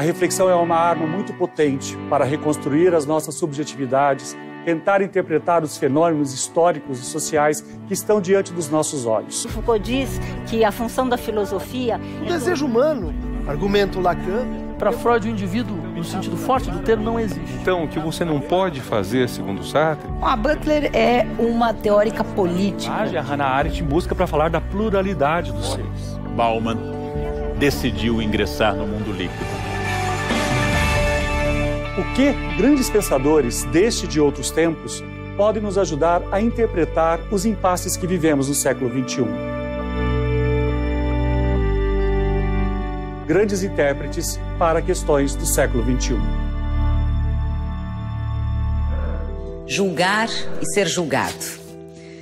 A reflexão é uma arma muito potente para reconstruir as nossas subjetividades, tentar interpretar os fenômenos históricos e sociais que estão diante dos nossos olhos. Foucault diz que a função da filosofia... O desejo humano, argumento Lacan. Para Freud, o indivíduo, no sentido forte do termo, não existe. Então, o que você não pode fazer, segundo Sartre... A Butler é uma teórica política. A Hannah Arendt busca para falar da pluralidade dos seres. Bauman decidiu ingressar no mundo líquido. O que grandes pensadores deste e de outros tempos podem nos ajudar a interpretar os impasses que vivemos no século XXI? Grandes intérpretes para questões do século XXI. Julgar e ser julgado.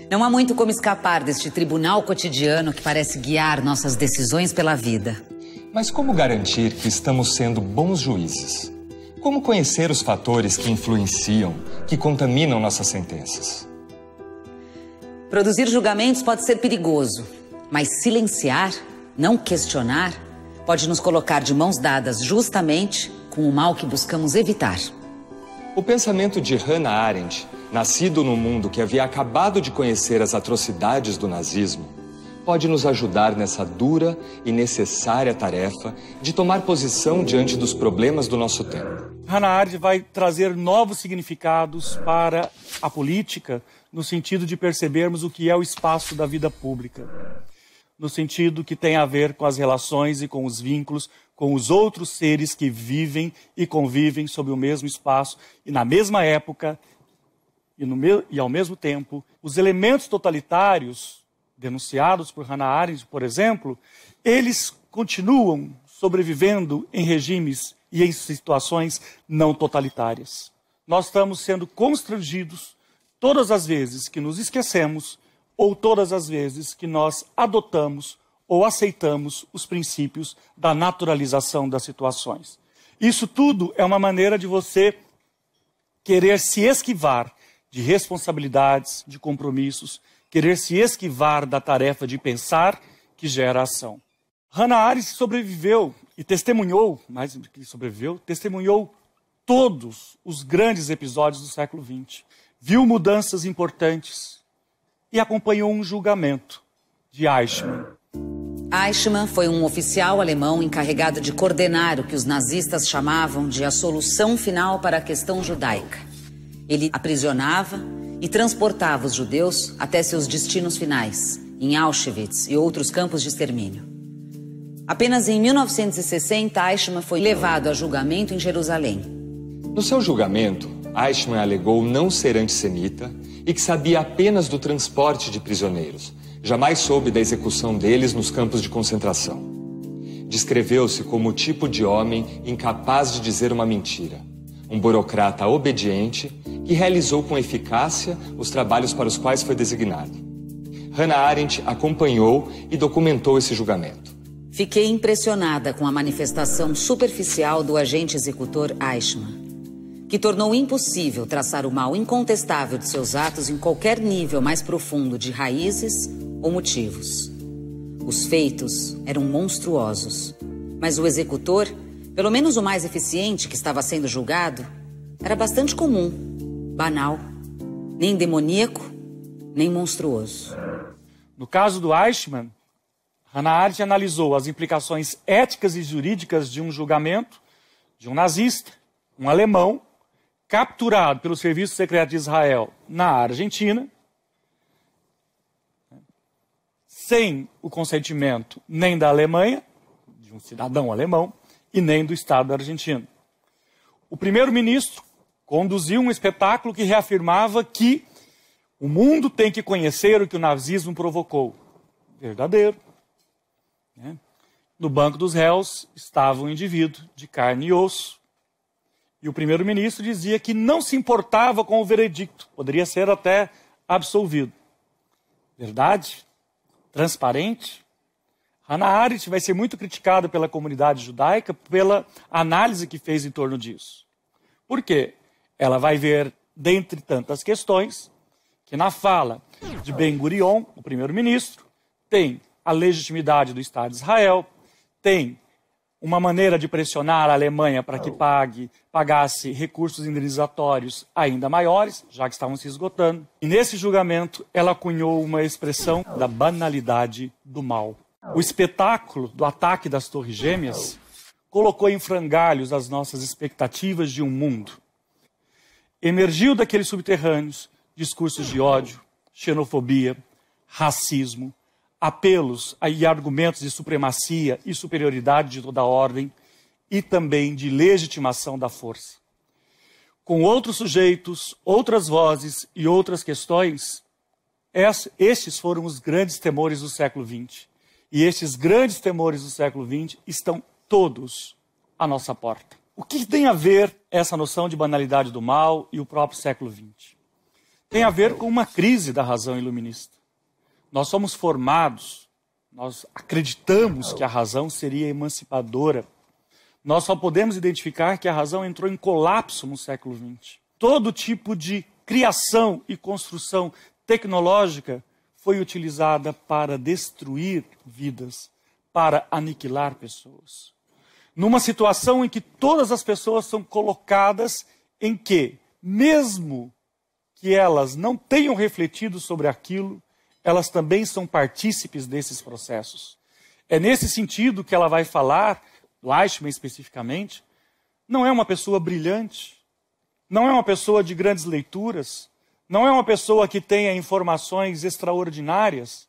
Não há muito como escapar deste tribunal cotidiano que parece guiar nossas decisões pela vida. Mas como garantir que estamos sendo bons juízes? Como conhecer os fatores que influenciam, que contaminam nossas sentenças? Produzir julgamentos pode ser perigoso, mas silenciar, não questionar, pode nos colocar de mãos dadas justamente com o mal que buscamos evitar. O pensamento de Hannah Arendt, nascido num mundo que havia acabado de conhecer as atrocidades do nazismo, pode nos ajudar nessa dura e necessária tarefa de tomar posição diante dos problemas do nosso tempo. Hannah Arendt vai trazer novos significados para a política, no sentido de percebermos o que é o espaço da vida pública, no sentido que tem a ver com as relações e com os vínculos com os outros seres que vivem e convivem sob o mesmo espaço e na mesma época e ao mesmo tempo. Os elementos totalitários denunciados por Hannah Arendt, por exemplo, eles continuam sobrevivendo em regimes e em situações não totalitárias. Nós estamos sendo constrangidos todas as vezes que nos esquecemos ou todas as vezes que nós adotamos ou aceitamos os princípios da naturalização das situações. Isso tudo é uma maneira de você querer se esquivar de responsabilidades, de compromissos, querer se esquivar da tarefa de pensar que gera ação. Hannah Arendt sobreviveu e testemunhou, mais do que sobreviveu, testemunhou todos os grandes episódios do século XX. Viu mudanças importantes e acompanhou um julgamento de Eichmann. Eichmann foi um oficial alemão encarregado de coordenar o que os nazistas chamavam de a solução final para a questão judaica. Ele aprisionava e transportava os judeus até seus destinos finais, em Auschwitz e outros campos de extermínio. Apenas em 1960, Eichmann foi levado a julgamento em Jerusalém. No seu julgamento, Eichmann alegou não ser antissemita e que sabia apenas do transporte de prisioneiros. Jamais soube da execução deles nos campos de concentração. Descreveu-se como o tipo de homem incapaz de dizer uma mentira. Um burocrata obediente que realizou com eficácia os trabalhos para os quais foi designado. Hannah Arendt acompanhou e documentou esse julgamento. Fiquei impressionada com a manifestação superficial do agente executor Eichmann, que tornou impossível traçar o mal incontestável de seus atos em qualquer nível mais profundo de raízes ou motivos. Os feitos eram monstruosos, mas o executor, pelo menos o mais eficiente que estava sendo julgado, era bastante comum, banal, nem demoníaco, nem monstruoso. No caso do Eichmann, Hannah Arendt analisou as implicações éticas e jurídicas de um julgamento de um nazista, um alemão, capturado pelo Serviço Secreto de Israel na Argentina, sem o consentimento nem da Alemanha, de um cidadão alemão, e nem do Estado argentino. O primeiro-ministro conduziu um espetáculo que reafirmava que o mundo tem que conhecer o que o nazismo provocou. Verdadeiro. No banco dos réus estava um indivíduo de carne e osso. E o primeiro-ministro dizia que não se importava com o veredicto, poderia ser até absolvido. Verdade? Transparente? Hannah Arendt vai ser muito criticada pela comunidade judaica pela análise que fez em torno disso. Por quê? Ela vai ver, dentre tantas questões, que na fala de Ben-Gurion, o primeiro-ministro, tem a legitimidade do Estado de Israel, tem uma maneira de pressionar a Alemanha para que pagasse recursos indenizatórios ainda maiores, já que estavam se esgotando. E nesse julgamento, ela cunhou uma expressão da banalidade do mal. O espetáculo do ataque das Torres Gêmeas colocou em frangalhos as nossas expectativas de um mundo. Emergiu daqueles subterrâneos discursos de ódio, xenofobia, racismo, apelos e argumentos de supremacia e superioridade de toda a ordem e também de legitimação da força. Com outros sujeitos, outras vozes e outras questões, estes foram os grandes temores do século XX. E estes grandes temores do século XX estão todos à nossa porta. O que tem a ver essa noção de banalidade do mal e o próprio século XX? Tem a ver com uma crise da razão iluminista. Nós somos formados, nós acreditamos que a razão seria emancipadora. Nós só podemos identificar que a razão entrou em colapso no século XX. Todo tipo de criação e construção tecnológica foi utilizada para destruir vidas, para aniquilar pessoas. Numa situação em que todas as pessoas são colocadas em que, mesmo que elas não tenham refletido sobre aquilo, elas também são partícipes desses processos. É nesse sentido que ela vai falar, do Eichmann especificamente, não é uma pessoa brilhante, não é uma pessoa de grandes leituras, não é uma pessoa que tenha informações extraordinárias,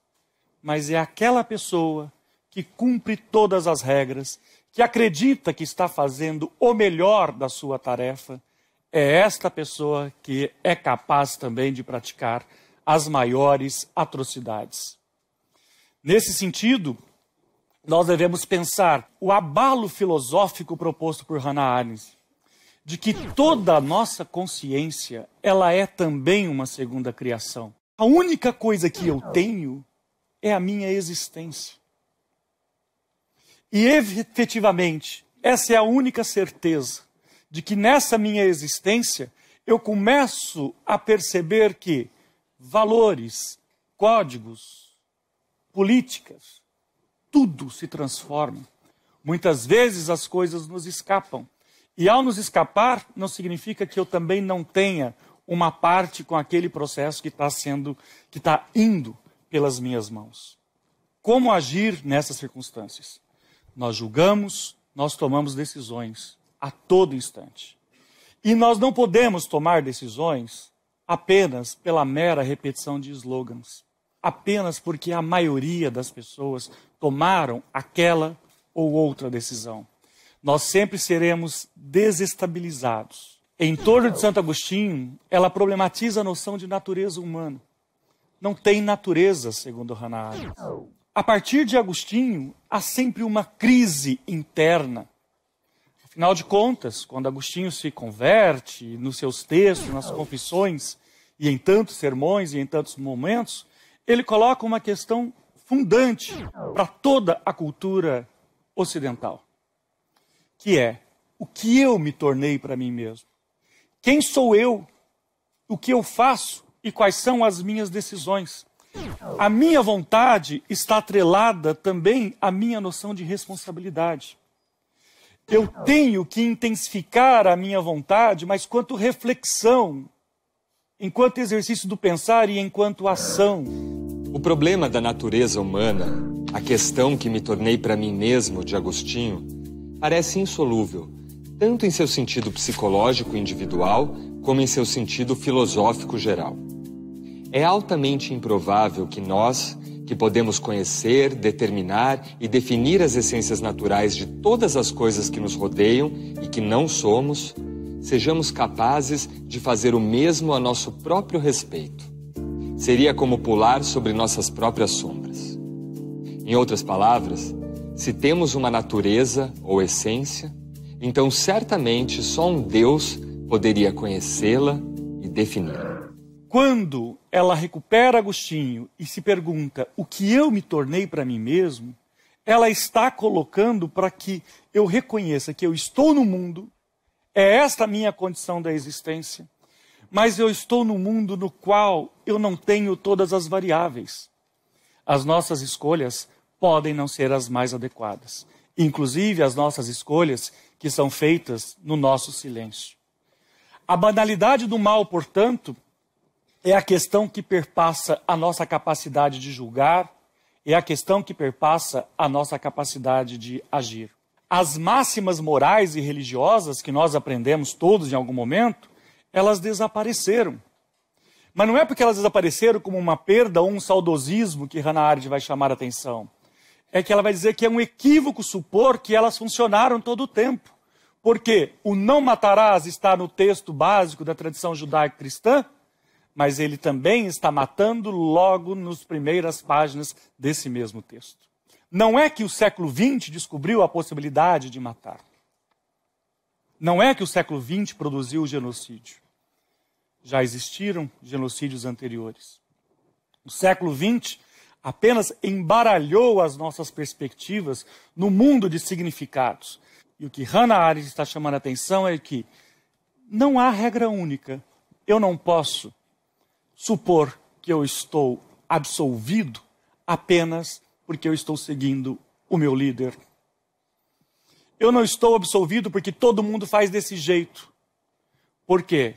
mas é aquela pessoa que cumpre todas as regras, que acredita que está fazendo o melhor da sua tarefa, é esta pessoa que é capaz também de praticar as maiores atrocidades. Nesse sentido, nós devemos pensar o abalo filosófico proposto por Hannah Arendt, de que toda a nossa consciência, ela é também uma segunda criação. A única coisa que eu tenho é a minha existência. E efetivamente, essa é a única certeza de que nessa minha existência eu começo a perceber que valores, códigos, políticas, tudo se transforma. Muitas vezes as coisas nos escapam. E ao nos escapar, não significa que eu também não tenha uma parte com aquele processo que está indo pelas minhas mãos. Como agir nessas circunstâncias? Nós julgamos, nós tomamos decisões a todo instante. E nós não podemos tomar decisões apenas pela mera repetição de slogans. Apenas porque a maioria das pessoas tomaram aquela ou outra decisão. Nós sempre seremos desestabilizados. Em torno de Santo Agostinho, ela problematiza a noção de natureza humana. Não tem natureza, segundo Hannah Arendt. A partir de Agostinho, há sempre uma crise interna. Afinal de contas, quando Agostinho se converte, nos seus textos, nas confissões, e em tantos sermões, e em tantos momentos, ele coloca uma questão fundante para toda a cultura ocidental, que é o que eu me tornei para mim mesmo. Quem sou eu? O que eu faço? E quais são as minhas decisões? A minha vontade está atrelada também à minha noção de responsabilidade. Eu tenho que intensificar a minha vontade, mas quanto reflexão, enquanto exercício do pensar e enquanto ação. O problema da natureza humana, a questão que me tornei para mim mesmo, de Agostinho, parece insolúvel, tanto em seu sentido psicológico individual, como em seu sentido filosófico geral. É altamente improvável que nós, que podemos conhecer, determinar e definir as essências naturais de todas as coisas que nos rodeiam e que não somos, sejamos capazes de fazer o mesmo a nosso próprio respeito. Seria como pular sobre nossas próprias sombras. Em outras palavras, se temos uma natureza ou essência, então certamente só um Deus poderia conhecê-la e defini-la. Quando ela recupera Agostinho e se pergunta o que eu me tornei para mim mesmo, ela está colocando para que eu reconheça que eu estou no mundo, é esta a minha condição da existência, mas eu estou no mundo no qual eu não tenho todas as variáveis. As nossas escolhas podem não ser as mais adequadas. inclusive as nossas escolhas que são feitas no nosso silêncio. A banalidade do mal, portanto, é a questão que perpassa a nossa capacidade de julgar, é a questão que perpassa a nossa capacidade de agir. As máximas morais e religiosas que nós aprendemos todos em algum momento, elas desapareceram. Mas não é porque elas desapareceram como uma perda ou um saudosismo que Hannah Arendt vai chamar a atenção. É que ela vai dizer que é um equívoco supor que elas funcionaram todo o tempo. Porque o não matarás está no texto básico da tradição judaico-cristã, mas ele também está matando logo nas primeiras páginas desse mesmo texto. Não é que o século XX descobriu a possibilidade de matar. Não é que o século XX produziu o genocídio. Já existiram genocídios anteriores. O século XX apenas embaralhou as nossas perspectivas no mundo de significados. E o que Hannah Arendt está chamando a atenção é que não há regra única. Eu não posso supor que eu estou absolvido apenas porque eu estou seguindo o meu líder. Eu não estou absolvido porque todo mundo faz desse jeito. Por quê?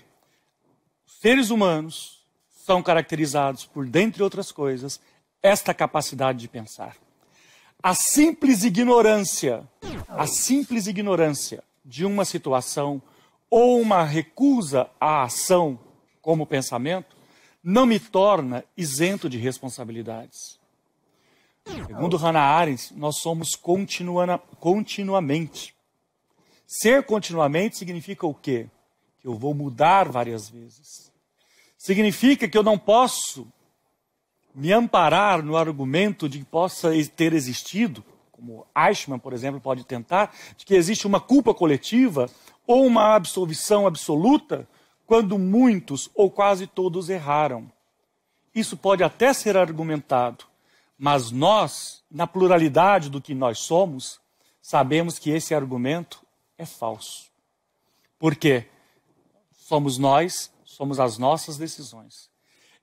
Os seres humanos são caracterizados por, dentre outras coisas, esta capacidade de pensar. A simples ignorância de uma situação ou uma recusa à ação como pensamento não me torna isento de responsabilidades. Segundo Hannah Arendt, nós somos continuamente. Ser continuamente significa o quê? Que eu vou mudar várias vezes. Significa que eu não posso me amparar no argumento de que possa ter existido, como Eichmann, por exemplo, pode tentar, de que existe uma culpa coletiva ou uma absolvição absoluta quando muitos ou quase todos erraram. Isso pode até ser argumentado, mas nós, na pluralidade do que nós somos, sabemos que esse argumento é falso. Por quê? Somos nós, somos as nossas decisões.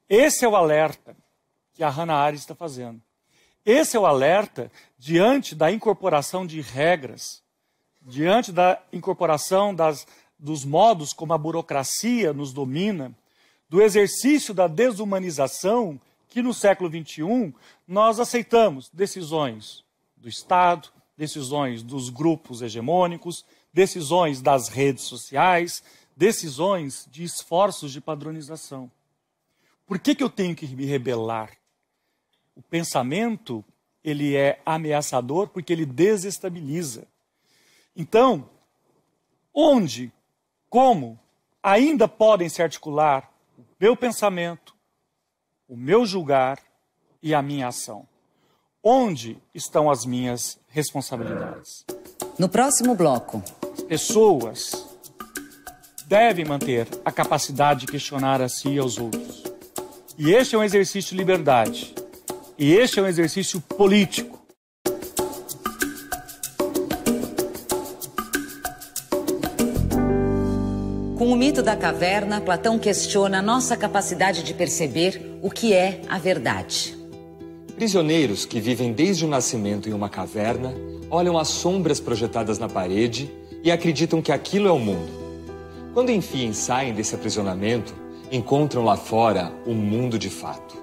Esse é o alerta que a Hannah Arendt está fazendo. Esse é o alerta diante da incorporação de regras, diante da incorporação dos modos como a burocracia nos domina, do exercício da desumanização que no século XXI nós aceitamos decisões do Estado, decisões dos grupos hegemônicos, decisões das redes sociais, decisões de esforços de padronização. Por que eu tenho que me rebelar? O pensamento, ele é ameaçador porque ele desestabiliza. Então, onde, como ainda podem se articular o meu pensamento, o meu julgar e a minha ação? Onde estão as minhas responsabilidades? No próximo bloco. As pessoas devem manter a capacidade de questionar a si e aos outros. E este é um exercício de liberdade. E este é um exercício político. Com o mito da caverna, Platão questiona nossa capacidade de perceber o que é a verdade. Prisioneiros que vivem desde o nascimento em uma caverna olham as sombras projetadas na parede e acreditam que aquilo é o mundo. Quando enfim saem desse aprisionamento, encontram lá fora o mundo de fato.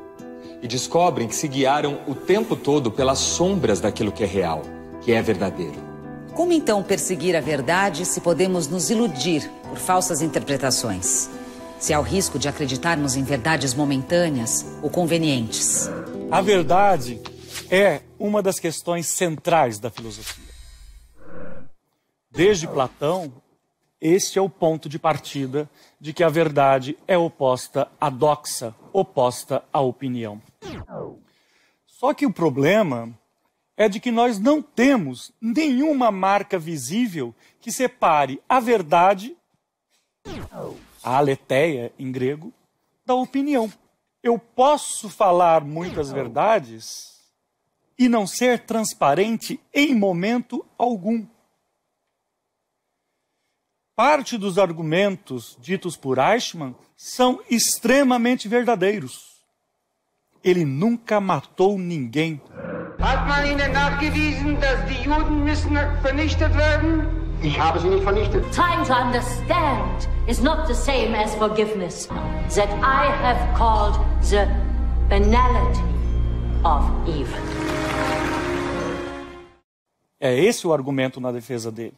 E descobrem que se guiaram o tempo todo pelas sombras daquilo que é real, que é verdadeiro. Como então perseguir a verdade se podemos nos iludir por falsas interpretações? Se há o risco de acreditarmos em verdades momentâneas ou convenientes? A verdade é uma das questões centrais da filosofia. Desde Platão, este é o ponto de partida de que a verdade é oposta à doxa, oposta à opinião. Só que o problema é de que nós não temos nenhuma marca visível que separe a verdade, a aletheia em grego, da opinião. Eu posso falar muitas verdades e não ser transparente em momento algum. Parte dos argumentos ditos por Eichmann são extremamente verdadeiros. Ele nunca matou ninguém. Hat man Ihnen nachgewiesen, dass die Juden müssen vernichtet werden? Ich habe sie nicht vernichtet. Trying to understand is not the same as forgiveness. That I have called the banality of evil. É esse o argumento na defesa dele.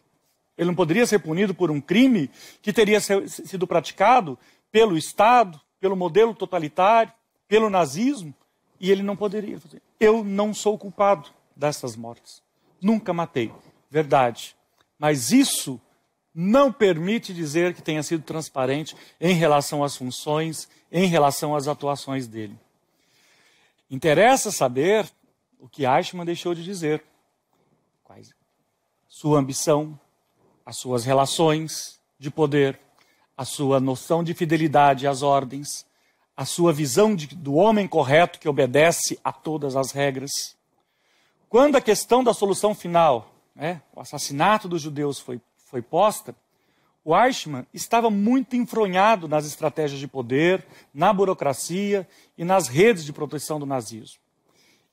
Ele não poderia ser punido por um crime que teria sido praticado pelo Estado, pelo modelo totalitário, pelo nazismo, e ele não poderia fazer. Eu não sou culpado dessas mortes. Nunca matei. Verdade. Mas isso não permite dizer que tenha sido transparente em relação às funções, em relação às atuações dele. Interessa saber o que Eichmann deixou de dizer. Sua ambição, as suas relações de poder, a sua noção de fidelidade às ordens, a sua visão do homem correto que obedece a todas as regras. Quando a questão da solução final, o assassinato dos judeus foi posta, o Eichmann estava muito enfronhado nas estratégias de poder, na burocracia e nas redes de proteção do nazismo.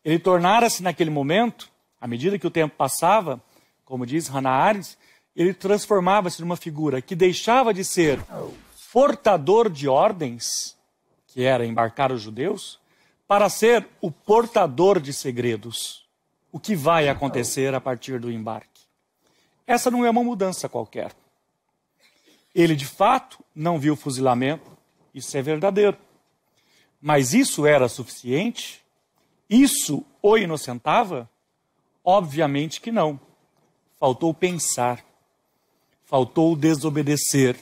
Ele tornara-se naquele momento, à medida que o tempo passava, como diz Hannah Arendt, ele transformava-se numa figura que deixava de ser portador de ordens, que era embarcar os judeus, para ser o portador de segredos. O que vai acontecer a partir do embarque? Essa não é uma mudança qualquer. Ele, de fato, não viu fuzilamento, isso é verdadeiro. Mas isso era suficiente? Isso o inocentava? Obviamente que não. Faltou pensar, faltou desobedecer,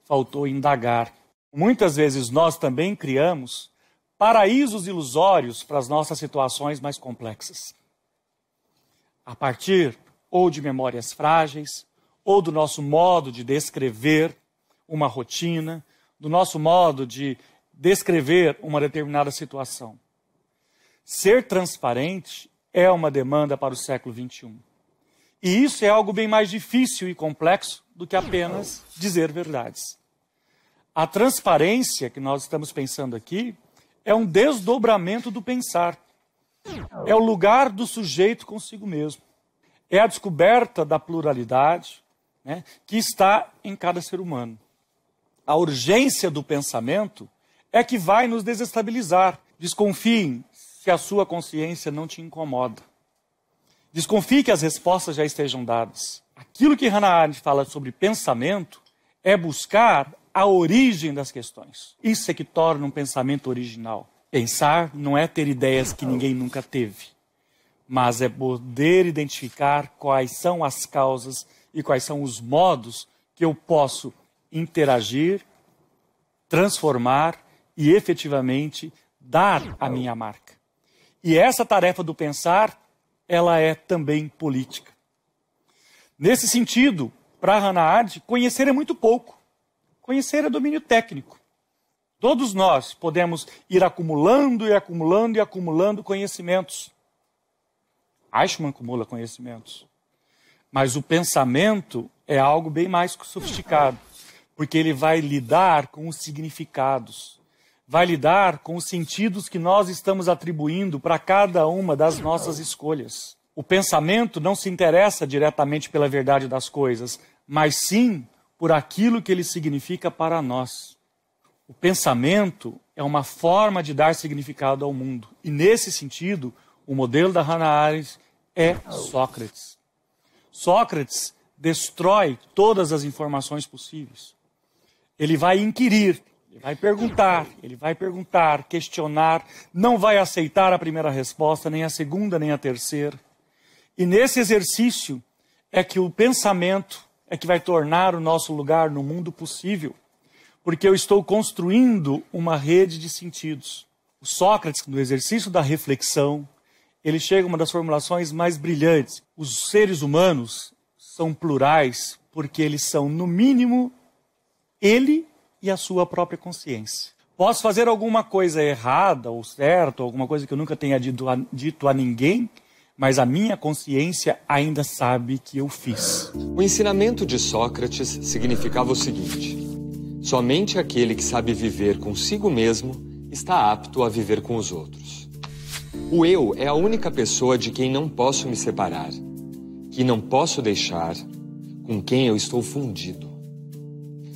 faltou indagar. Muitas vezes nós também criamos paraísos ilusórios para as nossas situações mais complexas. A partir ou de memórias frágeis, ou do nosso modo de descrever uma rotina, do nosso modo de descrever uma determinada situação. Ser transparente é uma demanda para o século XXI. E isso é algo bem mais difícil e complexo do que apenas dizer verdades. A transparência que nós estamos pensando aqui é um desdobramento do pensar. É o lugar do sujeito consigo mesmo. É a descoberta da pluralidade, que está em cada ser humano. A urgência do pensamento é que vai nos desestabilizar. Desconfiem se a sua consciência não te incomoda. Desconfie que as respostas já estejam dadas. Aquilo que Hannah Arendt fala sobre pensamento é buscar a origem das questões. Isso é que torna um pensamento original. Pensar não é ter ideias que ninguém nunca teve, mas é poder identificar quais são as causas e quais são os modos que eu posso interagir, transformar e efetivamente dar a minha marca. E essa tarefa do pensar, ela é também política. Nesse sentido, para Hannah Arendt, conhecer é muito pouco. Conhecer é domínio técnico. Todos nós podemos ir acumulando e acumulando e acumulando conhecimentos. Eichmann acumula conhecimentos. Mas o pensamento é algo bem mais sofisticado, porque ele vai lidar com os significados, vai lidar com os sentidos que nós estamos atribuindo para cada uma das nossas escolhas. O pensamento não se interessa diretamente pela verdade das coisas, mas sim por aquilo que ele significa para nós. O pensamento é uma forma de dar significado ao mundo. E nesse sentido, o modelo da Hannah Arendt é Sócrates. Sócrates destrói todas as informações possíveis. Ele vai inquirir, ele vai perguntar, questionar, não vai aceitar a primeira resposta, nem a segunda, nem a terceira. E nesse exercício é que o pensamento é que vai tornar o nosso lugar no mundo possível, porque eu estou construindo uma rede de sentidos. O Sócrates, no exercício da reflexão, ele chega a uma das formulações mais brilhantes. Os seres humanos são plurais porque eles são, no mínimo, ele e a sua própria consciência. Posso fazer alguma coisa errada ou certa, alguma coisa que eu nunca tenha dito a ninguém, mas a minha consciência ainda sabe que eu fiz. O ensinamento de Sócrates significava o seguinte: somente aquele que sabe viver consigo mesmo está apto a viver com os outros. O eu é a única pessoa de quem não posso me separar, que não posso deixar, com quem eu estou fundido.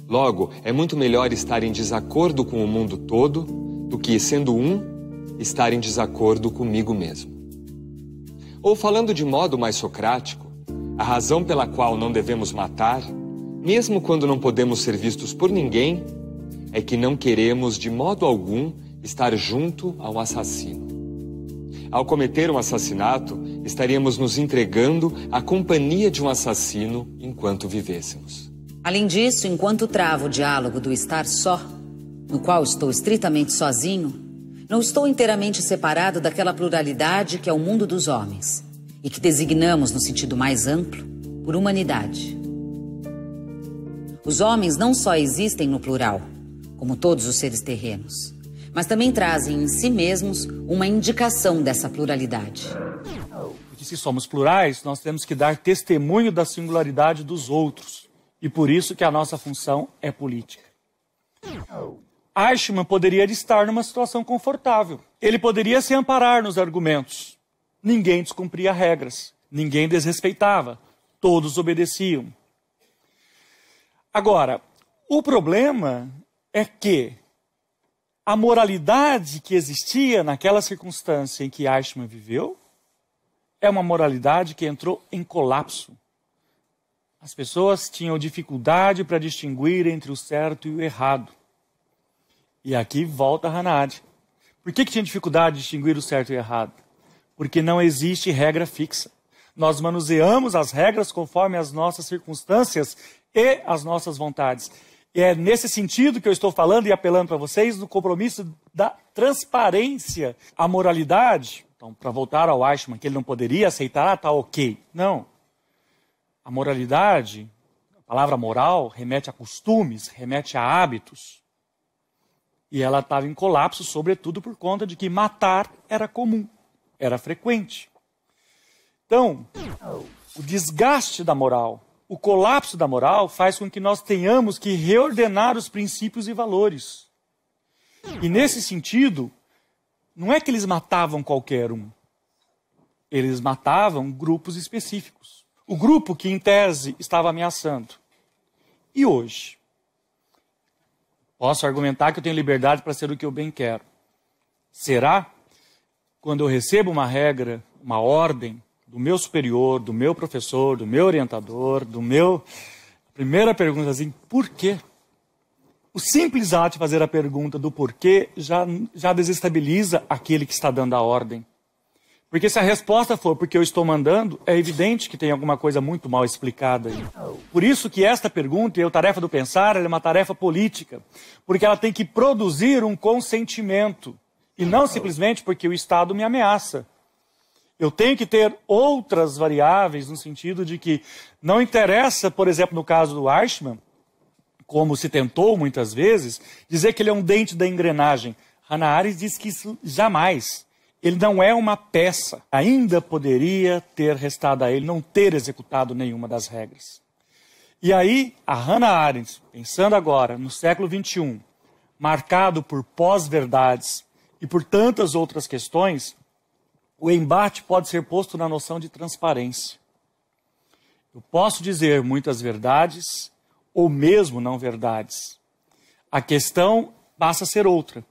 Logo, é muito melhor estar em desacordo com o mundo todo do que, sendo um, estar em desacordo comigo mesmo. Ou falando de modo mais socrático, a razão pela qual não devemos matar, mesmo quando não podemos ser vistos por ninguém, é que não queremos de modo algum estar junto ao assassino. Ao cometer um assassinato, estaríamos nos entregando à companhia de um assassino enquanto vivêssemos. Além disso, enquanto travo o diálogo do estar só, no qual estou estritamente sozinho, não estou inteiramente separado daquela pluralidade que é o mundo dos homens e que designamos, no sentido mais amplo, por humanidade. Os homens não só existem no plural, como todos os seres terrenos, mas também trazem em si mesmos uma indicação dessa pluralidade. Porque se somos plurais, nós temos que dar testemunho da singularidade dos outros. E por isso que a nossa função é política. Eichmann poderia estar numa situação confortável. Ele poderia se amparar nos argumentos. Ninguém descumpria regras, ninguém desrespeitava, todos obedeciam. Agora, o problema é que a moralidade que existia naquela circunstância em que Eichmann viveu é uma moralidade que entrou em colapso. As pessoas tinham dificuldade para distinguir entre o certo e o errado. E aqui volta Hannah Arendt. Por que tinha dificuldade de distinguir o certo e o errado? Porque não existe regra fixa. Nós manuseamos as regras conforme as nossas circunstâncias e as nossas vontades. E é nesse sentido que eu estou falando e apelando para vocês no compromisso da transparência. A moralidade, então, para voltar ao Eichmann, que ele não poderia aceitar, tá ok. Não. A moralidade, a palavra moral, remete a costumes, remete a hábitos. E ela estava em colapso, sobretudo por conta de que matar era comum, era frequente. Então, o desgaste da moral, o colapso da moral faz com que nós tenhamos que reordenar os princípios e valores. E nesse sentido, não é que eles matavam qualquer um. Eles matavam grupos específicos. O grupo que, em tese, estava ameaçando. E hoje? Posso argumentar que eu tenho liberdade para ser o que eu bem quero. Será? Quando eu recebo uma regra, uma ordem do meu superior, do meu professor, do meu orientador, A primeira pergunta é assim, por quê? O simples ato de fazer a pergunta do porquê já desestabiliza aquele que está dando a ordem. Porque se a resposta for porque eu estou mandando, é evidente que tem alguma coisa muito mal explicada aí. Por isso que esta pergunta, e a tarefa do pensar, ela é uma tarefa política. Porque ela tem que produzir um consentimento. E não simplesmente porque o Estado me ameaça. Eu tenho que ter outras variáveis no sentido de que não interessa, por exemplo, no caso do Eichmann, como se tentou muitas vezes, dizer que ele é um dente da engrenagem. Hannah Arendt diz que isso jamais. Ele não é uma peça. Ainda poderia ter restado a ele não ter executado nenhuma das regras. E aí, a Hannah Arendt, pensando agora no século XXI, marcado por pós-verdades e por tantas outras questões, o embate pode ser posto na noção de transparência. Eu posso dizer muitas verdades ou mesmo não verdades. A questão passa a ser outra.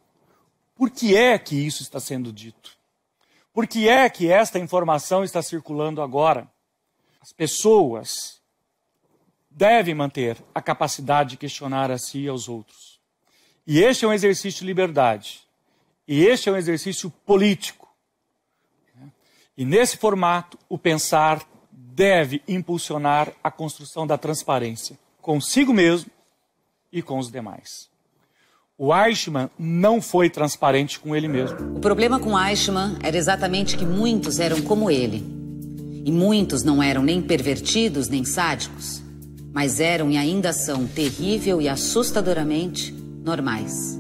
Por que é que isso está sendo dito? Por que é que esta informação está circulando agora? As pessoas devem manter a capacidade de questionar a si e aos outros. E este é um exercício de liberdade. E este é um exercício político. E nesse formato, o pensar deve impulsionar a construção da transparência, consigo mesmo e com os demais. O Eichmann não foi transparente com ele mesmo. O problema com Eichmann era exatamente que muitos eram como ele. E muitos não eram nem pervertidos nem sádicos, mas eram e ainda são terrível e assustadoramente normais.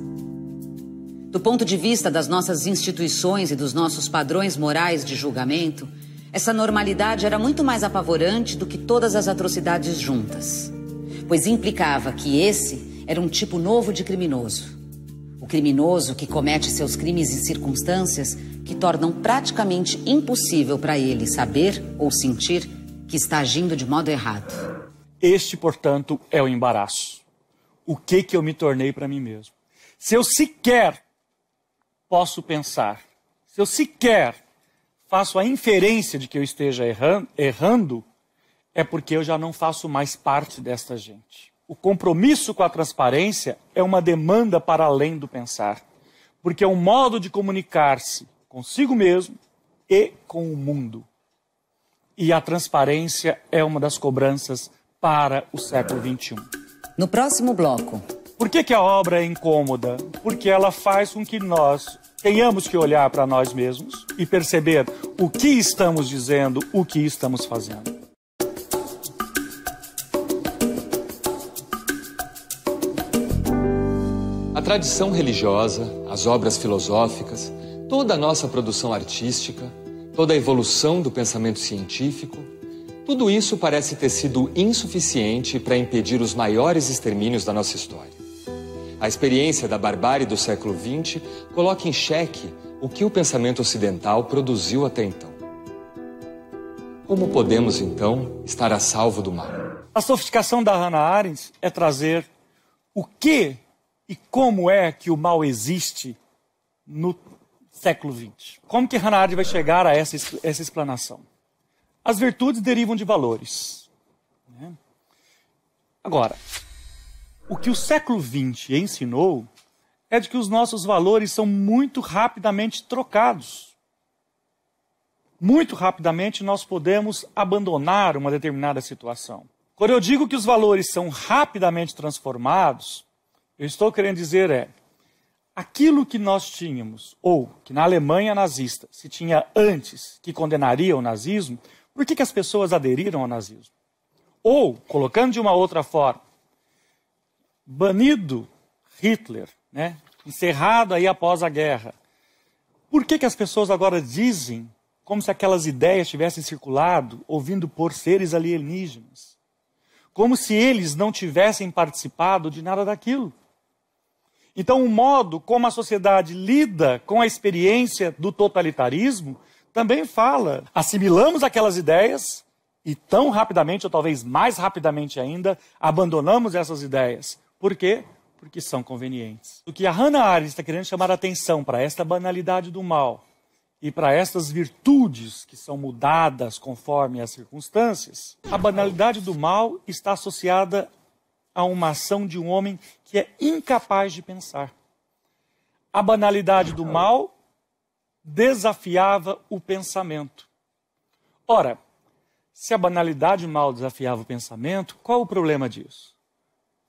Do ponto de vista das nossas instituições e dos nossos padrões morais de julgamento, essa normalidade era muito mais apavorante do que todas as atrocidades juntas, pois implicava que esse era um tipo novo de criminoso. O criminoso que comete seus crimes em circunstâncias que tornam praticamente impossível para ele saber ou sentir que está agindo de modo errado. Este, portanto, é o embaraço. O que eu me tornei para mim mesmo? Se eu sequer posso pensar, se eu sequer faço a inferência de que eu esteja errando, é porque eu já não faço mais parte desta gente. O compromisso com a transparência é uma demanda para além do pensar, porque é um modo de comunicar-se consigo mesmo e com o mundo. E a transparência é uma das cobranças para o século XXI. No próximo bloco. Por que a obra é incômoda? Porque ela faz com que nós tenhamos que olhar para nós mesmos e perceber o que estamos dizendo, o que estamos fazendo. A tradição religiosa, as obras filosóficas, toda a nossa produção artística, toda a evolução do pensamento científico, tudo isso parece ter sido insuficiente para impedir os maiores extermínios da nossa história. A experiência da barbárie do século XX coloca em xeque o que o pensamento ocidental produziu até então. Como podemos, então, estar a salvo do mal? A sofisticação da Hannah Arendt é trazer o que e como é que o mal existe no século XX. Como que Hannah Arendt vai chegar a essa explanação? As virtudes derivam de valores. Né? Agora, o que o século XX ensinou é de que os nossos valores são muito rapidamente trocados. Muito rapidamente nós podemos abandonar uma determinada situação. Quando eu digo que os valores são rapidamente transformados, eu estou querendo dizer aquilo que nós tínhamos, ou que na Alemanha nazista se tinha antes que condenaria o nazismo, por que as pessoas aderiram ao nazismo? Ou, colocando de uma outra forma, banido Hitler, né, encerrado aí após a guerra, por que as pessoas agora dizem como se aquelas ideias tivessem circulado, ouvindo por seres alienígenas? Como se eles não tivessem participado de nada daquilo? Então, o modo como a sociedade lida com a experiência do totalitarismo também fala. Assimilamos aquelas ideias e tão rapidamente, ou talvez mais rapidamente ainda, abandonamos essas ideias. Por quê? Porque são convenientes. O que a Hannah Arendt está querendo chamar a atenção para esta banalidade do mal e para estas virtudes que são mudadas conforme as circunstâncias, a banalidade do mal está associada a uma ação de um homem que é incapaz de pensar. A banalidade do mal desafiava o pensamento. Ora, se a banalidade do mal desafiava o pensamento, qual o problema disso?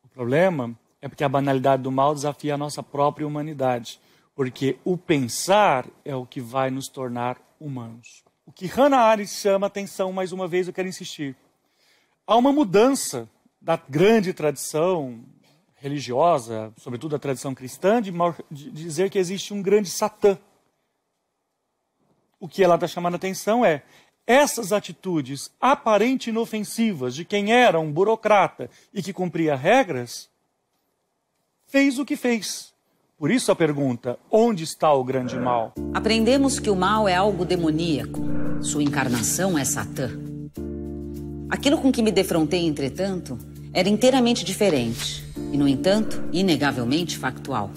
O problema é porque a banalidade do mal desafia a nossa própria humanidade, porque o pensar é o que vai nos tornar humanos. O que Hannah Arendt chama atenção, mais uma vez eu quero insistir, há uma mudança da grande tradição religiosa, sobretudo a tradição cristã, de dizer que existe um grande Satã. O que ela está chamando a atenção é essas atitudes aparentemente inofensivas de quem era um burocrata e que cumpria regras, fez o que fez. Por isso a pergunta, onde está o grande mal? Aprendemos que o mal é algo demoníaco. Sua encarnação é Satã. Aquilo com que me defrontei, entretanto, era inteiramente diferente e, no entanto, inegavelmente factual.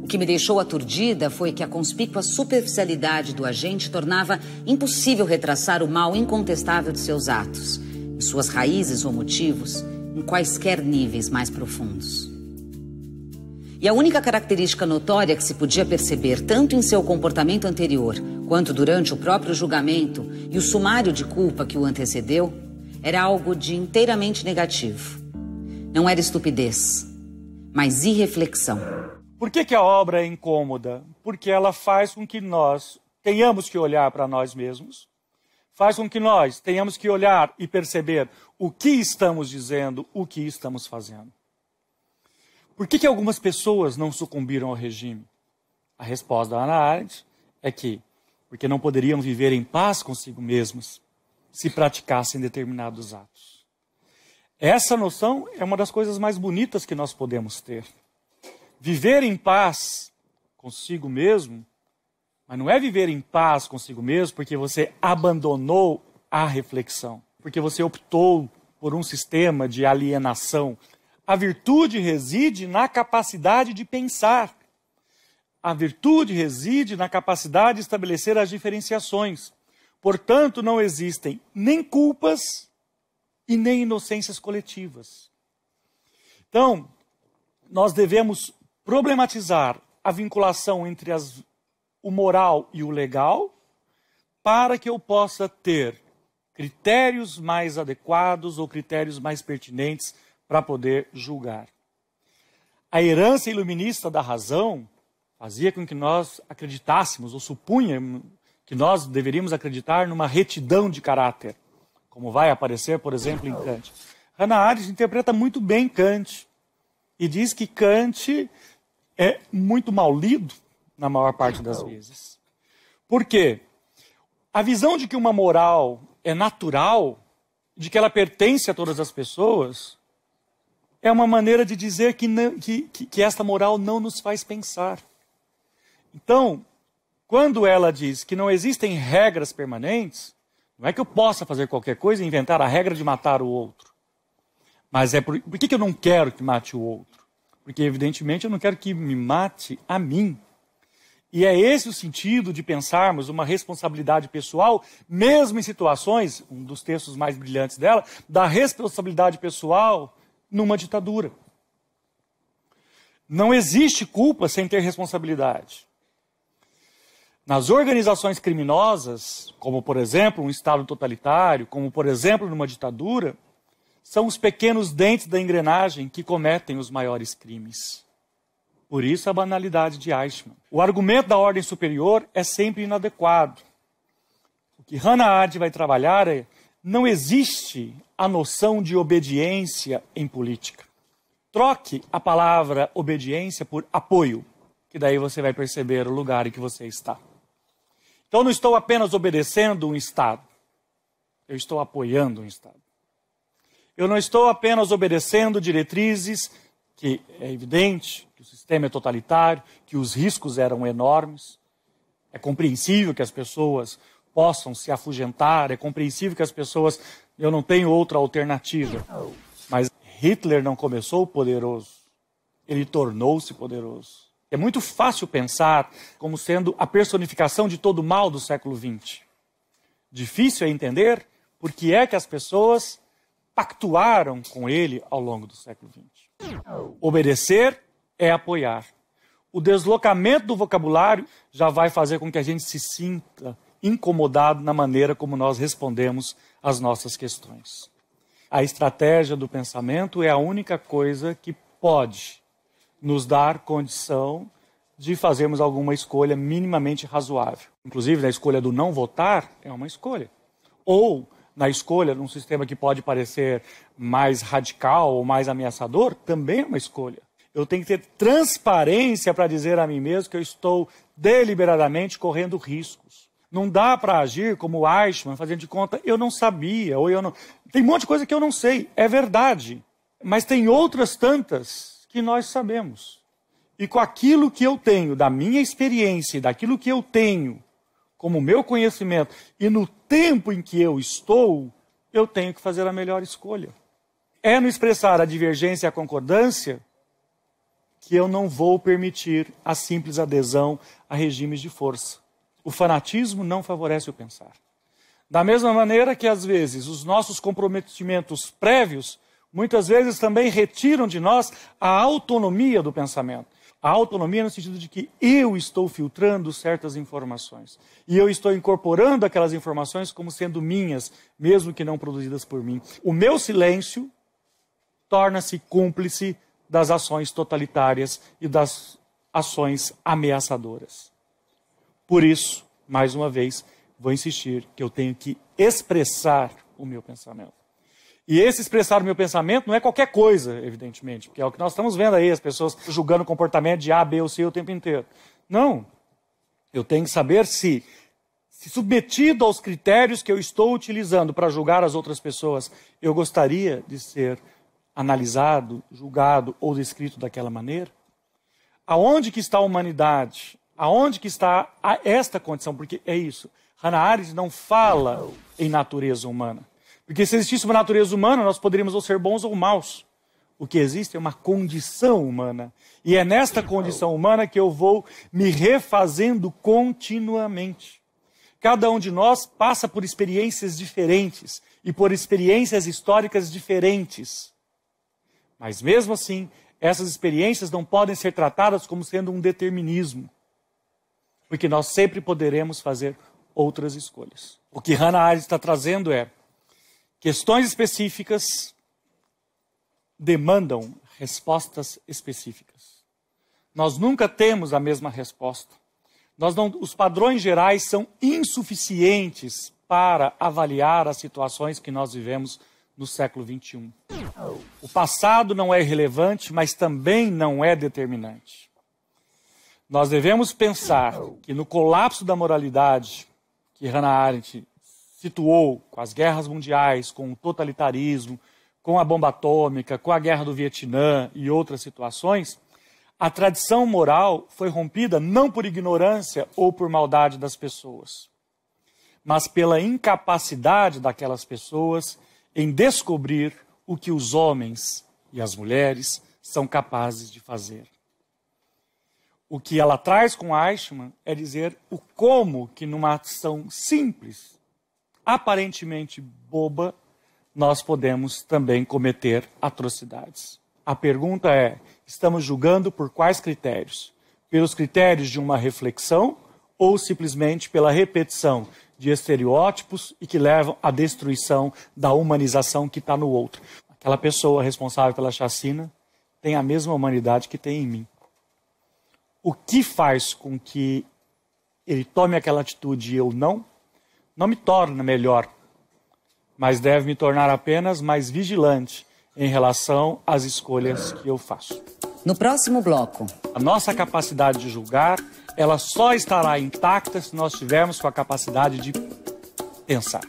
O que me deixou aturdida foi que a conspícua superficialidade do agente tornava impossível retraçar o mal incontestável de seus atos, em suas raízes ou motivos, em quaisquer níveis mais profundos. E a única característica notória que se podia perceber tanto em seu comportamento anterior quanto durante o próprio julgamento e o sumário de culpa que o antecedeu era algo de inteiramente negativo. Não era estupidez, mas irreflexão. Por que a obra é incômoda? Porque ela faz com que nós tenhamos que olhar para nós mesmos, faz com que nós tenhamos que olhar e perceber o que estamos dizendo, o que estamos fazendo. Por que algumas pessoas não sucumbiram ao regime? A resposta da Hannah Arendt é que porque não poderiam viver em paz consigo mesmas se praticassem determinados atos. Essa noção é uma das coisas mais bonitas que nós podemos ter. Viver em paz consigo mesmo Mas não é viver em paz consigo mesmo porque você abandonou a reflexão, porque você optou por um sistema de alienação. A virtude reside na capacidade de pensar. A virtude reside na capacidade de estabelecer as diferenciações. Portanto, não existem nem culpas e nem inocências coletivas. Então, nós devemos problematizar a vinculação entre o moral e o legal para que eu possa ter critérios mais adequados ou critérios mais pertinentes para poder julgar. A herança iluminista da razão fazia com que nós acreditássemos ou supunhamos que nós deveríamos acreditar numa retidão de caráter, como vai aparecer, por exemplo, em Kant. Hannah Arendt interpreta muito bem Kant e diz que Kant é muito mal lido na maior parte das vezes. Por quê? A visão de que uma moral é natural, de que ela pertence a todas as pessoas, é uma maneira de dizer que esta moral não nos faz pensar. Então, quando ela diz que não existem regras permanentes, não é que eu possa fazer qualquer coisa e inventar a regra de matar o outro. Mas por que eu não quero que mate o outro? Porque, evidentemente, eu não quero que me mate a mim. E é esse o sentido de pensarmos uma responsabilidade pessoal, mesmo em situações, um dos textos mais brilhantes dela, da responsabilidade pessoal numa ditadura. Não existe culpa sem ter responsabilidade. Nas organizações criminosas, como por exemplo um Estado totalitário, como por exemplo numa ditadura, são os pequenos dentes da engrenagem que cometem os maiores crimes. Por isso a banalidade de Eichmann. O argumento da ordem superior é sempre inadequado. O que Hannah Arendt vai trabalhar é: não existe a noção de obediência em política. Troque a palavra obediência por apoio, que daí você vai perceber o lugar em que você está. Então, não estou apenas obedecendo um Estado, eu estou apoiando um Estado. Eu não estou apenas obedecendo diretrizes, que é evidente que o sistema é totalitário, que os riscos eram enormes. É compreensível que as pessoas possam se afugentar, é compreensível que as pessoas... Eu não tenho outra alternativa. Mas Hitler não começou poderoso, ele tornou-se poderoso. É muito fácil pensar como sendo a personificação de todo o mal do século XX. Difícil é entender por que é que as pessoas pactuaram com ele ao longo do século XX. Obedecer é apoiar. O deslocamento do vocabulário já vai fazer com que a gente se sinta incomodado na maneira como nós respondemos às nossas questões. A estratégia do pensamento é a única coisa que pode nos dar condição de fazermos alguma escolha minimamente razoável. Inclusive, na escolha do não votar, é uma escolha. Ou na escolha de um sistema que pode parecer mais radical ou mais ameaçador, também é uma escolha. Eu tenho que ter transparência para dizer a mim mesmo que eu estou deliberadamente correndo riscos. Não dá para agir como Eichmann, fazendo de conta, eu não sabia, ou eu não... Tem um monte de coisa que eu não sei, é verdade. Mas tem outras tantas que nós sabemos. E com aquilo que eu tenho, da minha experiência, daquilo que eu tenho como meu conhecimento, e no tempo em que eu estou, eu tenho que fazer a melhor escolha. É no expressar a divergência e a concordância que eu não vou permitir a simples adesão a regimes de força. O fanatismo não favorece o pensar. Da mesma maneira que, às vezes, os nossos comprometimentos prévios, muitas vezes também retiram de nós a autonomia do pensamento. A autonomia no sentido de que eu estou filtrando certas informações. E eu estou incorporando aquelas informações como sendo minhas, mesmo que não produzidas por mim. O meu silêncio torna-se cúmplice das ações totalitárias e das ações ameaçadoras. Por isso, mais uma vez, vou insistir que eu tenho que expressar o meu pensamento. E esse expressar o meu pensamento não é qualquer coisa, evidentemente, porque é o que nós estamos vendo aí, as pessoas julgando o comportamento de A, B ou C o tempo inteiro. Não. Eu tenho que saber se submetido aos critérios que eu estou utilizando para julgar as outras pessoas, eu gostaria de ser analisado, julgado ou descrito daquela maneira. Aonde que está a humanidade Aonde que está esta condição? Porque é isso. Hannah Arendt não fala em natureza humana. Porque se existisse uma natureza humana, nós poderíamos ou ser bons ou maus. O que existe é uma condição humana. E é nesta condição humana que eu vou me refazendo continuamente. Cada um de nós passa por experiências diferentes e por experiências históricas diferentes. Mas mesmo assim, essas experiências não podem ser tratadas como sendo um determinismo. Porque nós sempre poderemos fazer outras escolhas. O que Hannah Arendt está trazendo é questões específicas demandam respostas específicas. Nós nunca temos a mesma resposta. Os padrões gerais são insuficientes para avaliar as situações que nós vivemos no século XXI. O passado não é irrelevante, mas também não é determinante. Nós devemos pensar que no colapso da moralidade, que Hannah Arendt situou com as guerras mundiais, com o totalitarismo, com a bomba atômica, com a guerra do Vietnã e outras situações, a tradição moral foi rompida não por ignorância ou por maldade das pessoas, mas pela incapacidade daquelas pessoas em descobrir o que os homens e as mulheres são capazes de fazer. O que ela traz com Eichmann é dizer o como que numa ação simples, aparentemente boba, nós podemos também cometer atrocidades. A pergunta é, estamos julgando por quais critérios? Pelos critérios de uma reflexão ou simplesmente pela repetição de estereótipos e que levam à destruição da humanização que está no outro? Aquela pessoa responsável pela chacina tem a mesma humanidade que tem em mim. O que faz com que ele tome aquela atitude e eu não me torna melhor, mas deve me tornar apenas mais vigilante em relação às escolhas que eu faço. No próximo bloco. A nossa capacidade de julgar, ela só estará intacta se nós tivermos com a capacidade de pensar.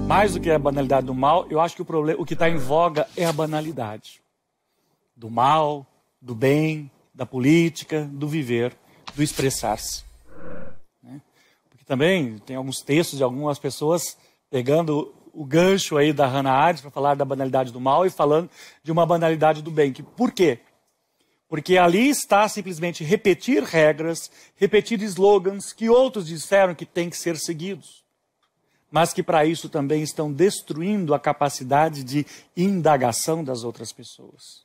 Mais do que a banalidade do mal, eu acho que o que está em voga é a banalidade. Do mal, do bem, da política, do viver, do expressar-se. Porque também tem alguns textos de algumas pessoas pegando o gancho aí da Hannah Arendt para falar da banalidade do mal e falando de uma banalidade do bem. Por quê? Porque ali está simplesmente repetir regras, repetir slogans que outros disseram que têm que ser seguidos, mas que para isso também estão destruindo a capacidade de indagação das outras pessoas.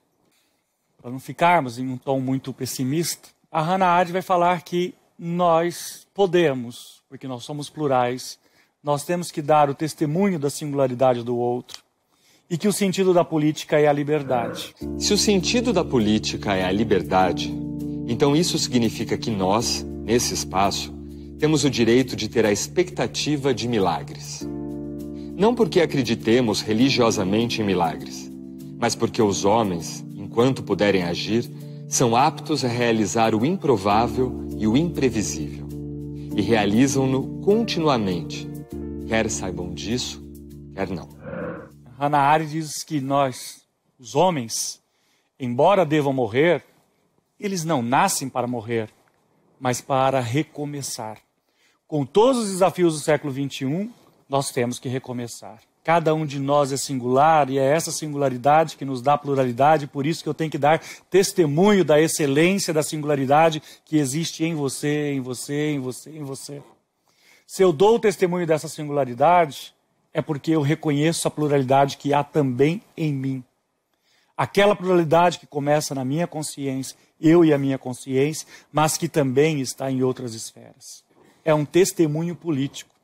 Para não ficarmos em um tom muito pessimista, a Hannah Arendt vai falar que nós podemos, porque nós somos plurais, nós temos que dar o testemunho da singularidade do outro e que o sentido da política é a liberdade. Se o sentido da política é a liberdade, então isso significa que nós, nesse espaço, temos o direito de ter a expectativa de milagres. Não porque acreditemos religiosamente em milagres, mas porque os homens, enquanto puderem agir, são aptos a realizar o improvável e o imprevisível. E realizam-no continuamente, quer saibam disso, quer não. Hannah Arendt diz que nós, os homens, embora devam morrer, eles não nascem para morrer, mas para recomeçar. Com todos os desafios do século XXI, nós temos que recomeçar. Cada um de nós é singular e é essa singularidade que nos dá pluralidade, por isso que eu tenho que dar testemunho da excelência da singularidade que existe em você, em você, em você, em você. Se eu dou o testemunho dessa singularidade, é porque eu reconheço a pluralidade que há também em mim. Aquela pluralidade que começa na minha consciência, eu e a minha consciência, mas que também está em outras esferas. É um testemunho político.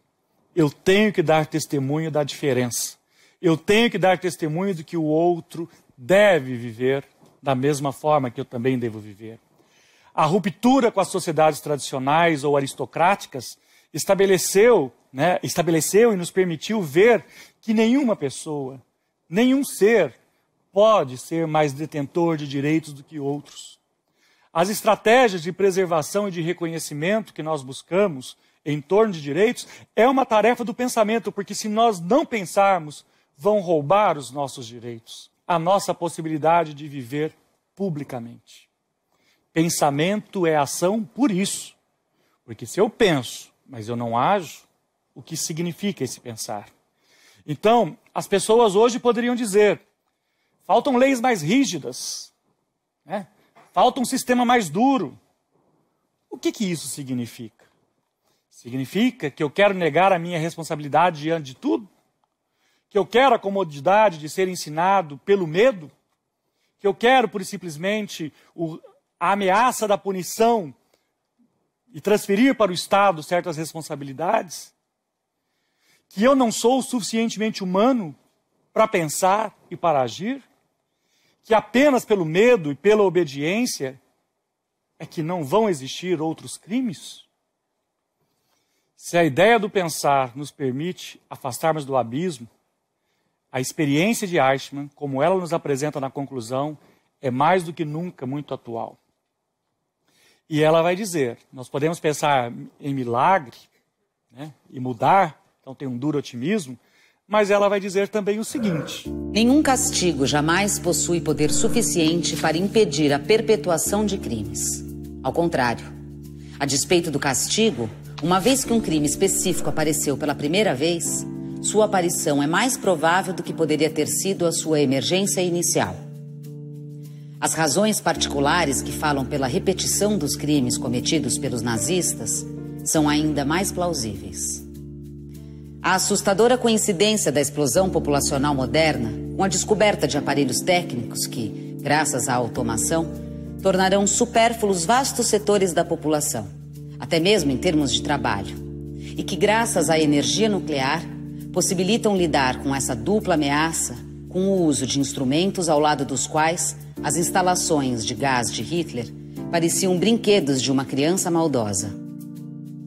Eu tenho que dar testemunho da diferença. Eu tenho que dar testemunho de que o outro deve viver da mesma forma que eu também devo viver. A ruptura com as sociedades tradicionais ou aristocráticas estabeleceu e nos permitiu ver que nenhuma pessoa, nenhum ser pode ser mais detentor de direitos do que outros. As estratégias de preservação e de reconhecimento que nós buscamos em torno de direitos é uma tarefa do pensamento, porque se nós não pensarmos, vão roubar os nossos direitos. a nossa possibilidade de viver publicamente. Pensamento é ação por isso. Porque se eu penso, mas eu não ajo, o que significa esse pensar? Então, as pessoas hoje poderiam dizer, faltam leis mais rígidas, né? Falta um sistema mais duro. O que isso significa? Significa que eu quero negar a minha responsabilidade diante de tudo? Que eu quero a comodidade de ser ensinado pelo medo? Que eu quero, por simplesmente, a ameaça da punição e transferir para o Estado certas responsabilidades? Que eu não sou suficientemente humano para pensar e para agir? Que apenas pelo medo e pela obediência é que não vão existir outros crimes? Se a ideia do pensar nos permite afastarmos do abismo, a experiência de Eichmann, como ela nos apresenta na conclusão, é mais do que nunca muito atual. E ela vai dizer, nós podemos pensar em milagre, né, e mudar, então tem um duro otimismo, mas ela vai dizer também o seguinte: nenhum castigo jamais possui poder suficiente para impedir a perpetuação de crimes. Ao contrário, a despeito do castigo, uma vez que um crime específico apareceu pela primeira vez, sua aparição é mais provável do que poderia ter sido a sua emergência inicial. As razões particulares que falam pela repetição dos crimes cometidos pelos nazistas são ainda mais plausíveis. A assustadora coincidência da explosão populacional moderna com a descoberta de aparelhos técnicos que, graças à automação, tornarão supérfluos vastos setores da população, até mesmo em termos de trabalho, e que, graças à energia nuclear, possibilitam lidar com essa dupla ameaça com o uso de instrumentos ao lado dos quais as instalações de gás de Hitler pareciam brinquedos de uma criança maldosa.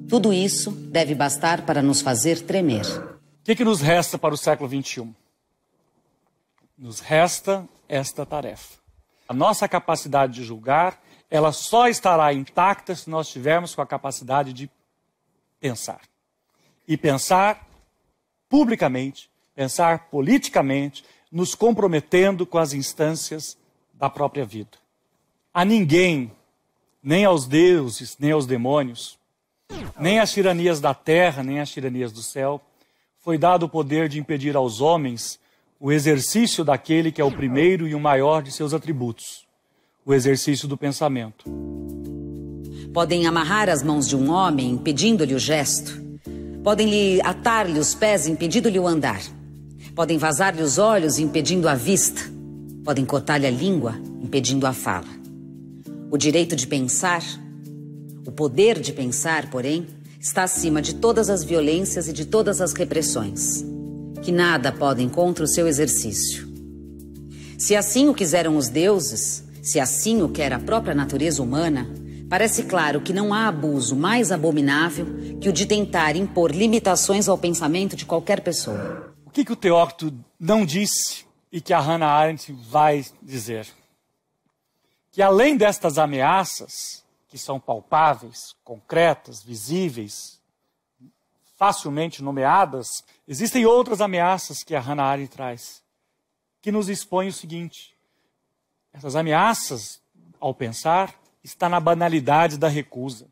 Tudo isso deve bastar para nos fazer tremer. O que nos resta para o século XXI? Nos resta esta tarefa. A nossa capacidade de julgar, ela só estará intacta se nós tivermos com a capacidade de pensar. E pensar publicamente, pensar politicamente, nos comprometendo com as instâncias da própria vida. A ninguém, nem aos deuses, nem aos demônios, nem às tiranias da terra, nem às tiranias do céu, foi dado o poder de impedir aos homens o exercício daquele que é o primeiro e o maior de seus atributos, o exercício do pensamento. Podem amarrar as mãos de um homem, impedindo-lhe o gesto. Podem-lhe atar-lhe os pés, impedindo-lhe o andar. Podem vazar-lhe os olhos, impedindo a vista. Podem cortar-lhe a língua, impedindo a fala. O direito de pensar, o poder de pensar, porém, está acima de todas as violências e de todas as repressões, que nada podem contra o seu exercício. Se assim o quiseram os deuses, se assim o quer a própria natureza humana, parece claro que não há abuso mais abominável que o de tentar impor limitações ao pensamento de qualquer pessoa. O que o Teócrito não disse e que a Hannah Arendt vai dizer? Que além destas ameaças, que são palpáveis, concretas, visíveis, facilmente nomeadas, existem outras ameaças que a Hannah Arendt traz, que nos expõem o seguinte: essas ameaças, ao pensar, está na banalidade da recusa,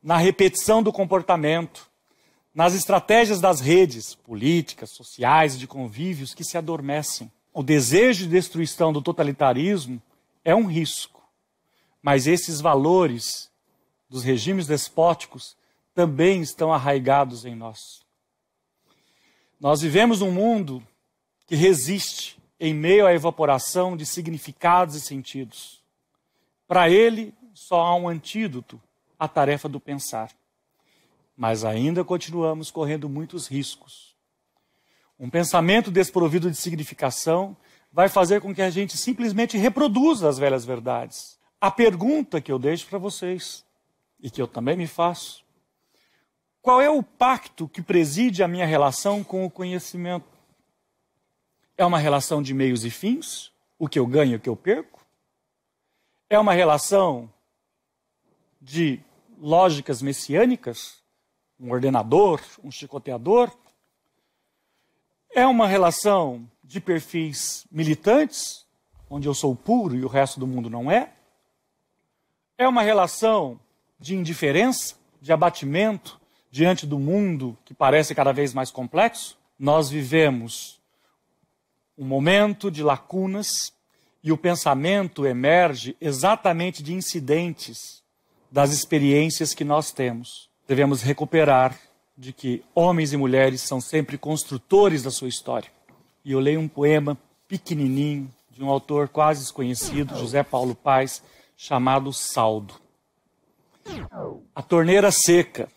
na repetição do comportamento, nas estratégias das redes políticas, sociais e de convívios que se adormecem. O desejo de destruição do totalitarismo é um risco, mas esses valores dos regimes despóticos também estão arraigados em nós. Nós vivemos num mundo que resiste em meio à evaporação de significados e sentidos. Para ele, só há um antídoto à tarefa do pensar. Mas ainda continuamos correndo muitos riscos. Um pensamento desprovido de significação vai fazer com que a gente simplesmente reproduza as velhas verdades. A pergunta que eu deixo para vocês, e que eu também me faço: qual é o pacto que preside a minha relação com o conhecimento? É uma relação de meios e fins? O que eu ganho e o que eu perco? É uma relação de lógicas messiânicas? Um ordenador, um chicoteador? É uma relação de perfis militantes, onde eu sou puro e o resto do mundo não é? É uma relação de indiferença, de abatimento diante do mundo que parece cada vez mais complexo? Nós vivemos um momento de lacunas e o pensamento emerge exatamente de incidentes das experiências que nós temos. Devemos recuperar de que homens e mulheres são sempre construtores da sua história. E eu leio um poema pequenininho de um autor quase desconhecido, José Paulo Paes, chamado Saldo. A torneira seca,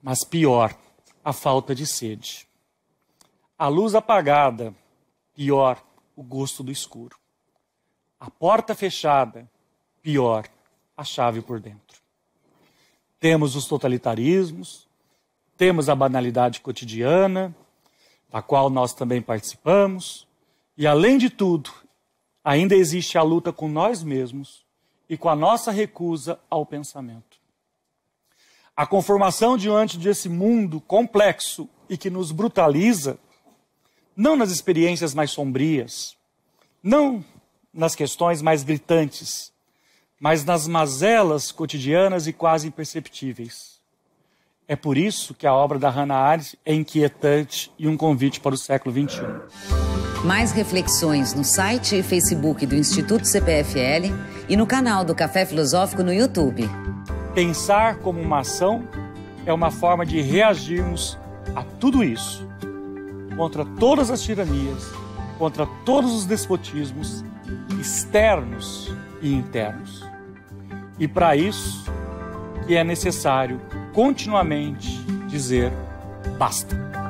mas pior, a falta de sede. A luz apagada, pior, o gosto do escuro. A porta fechada, pior, a chave por dentro. Temos os totalitarismos, temos a banalidade cotidiana, da qual nós também participamos, e além de tudo, ainda existe a luta com nós mesmos e com a nossa recusa ao pensamento. A conformação diante desse mundo complexo e que nos brutaliza, não nas experiências mais sombrias, não nas questões mais gritantes, mas nas mazelas cotidianas e quase imperceptíveis. É por isso que a obra da Hannah Arendt é inquietante e um convite para o século XXI. Mais reflexões no site e Facebook do Instituto CPFL e no canal do Café Filosófico no YouTube. Pensar como uma ação é uma forma de reagirmos a tudo isso, contra todas as tiranias, contra todos os despotismos, externos e internos. E para isso que é necessário continuamente dizer basta.